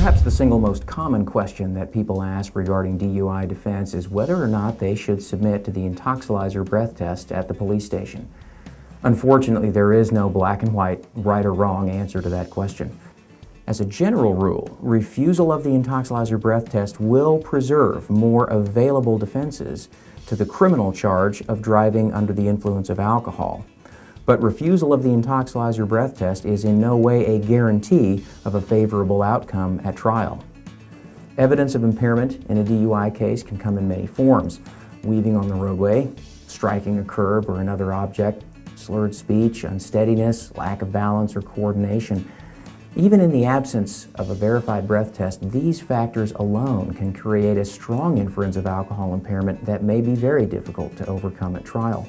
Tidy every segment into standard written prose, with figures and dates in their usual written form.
Perhaps the single most common question that people ask regarding DUI defense is whether or not they should submit to the Intoxilyzer breath test at the police station. Unfortunately, there is no black and white, right or wrong answer to that question. As a general rule, refusal of the Intoxilyzer breath test will preserve more available defenses to the criminal charge of driving under the influence of alcohol. But refusal of the Intoxilyzer breath test is in no way a guarantee of a favorable outcome at trial. Evidence of impairment in a DUI case can come in many forms: weaving on the roadway, striking a curb or another object, slurred speech, unsteadiness, lack of balance or coordination. Even in the absence of a verified breath test, these factors alone can create a strong inference of alcohol impairment that may be very difficult to overcome at trial.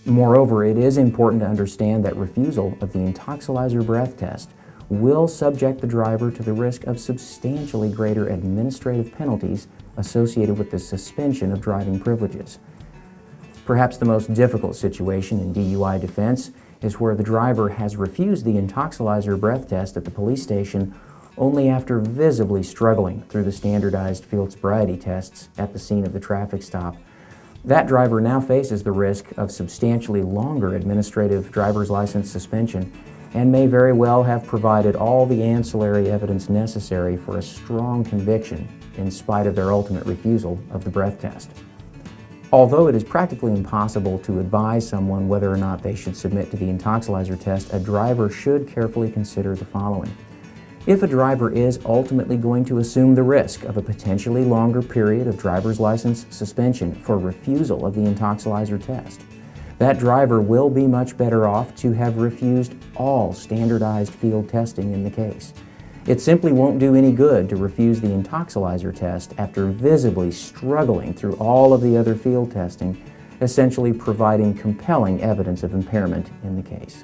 Moreover, it is important to understand that refusal of the Intoxilyzer breath test will subject the driver to the risk of substantially greater administrative penalties associated with the suspension of driving privileges. Perhaps the most difficult situation in DUI defense is where the driver has refused the Intoxilyzer breath test at the police station only after visibly struggling through the standardized field sobriety tests at the scene of the traffic stop. That driver now faces the risk of substantially longer administrative driver's license suspension and may very well have provided all the ancillary evidence necessary for a strong conviction in spite of their ultimate refusal of the breath test. Although it is practically impossible to advise someone whether or not they should submit to the Intoxilyzer test, a driver should carefully consider the following. If a driver is ultimately going to assume the risk of a potentially longer period of driver's license suspension for refusal of the Intoxilyzer test, that driver will be much better off to have refused all standardized field testing in the case. It simply won't do any good to refuse the Intoxilyzer test after visibly struggling through all of the other field testing, essentially providing compelling evidence of impairment in the case.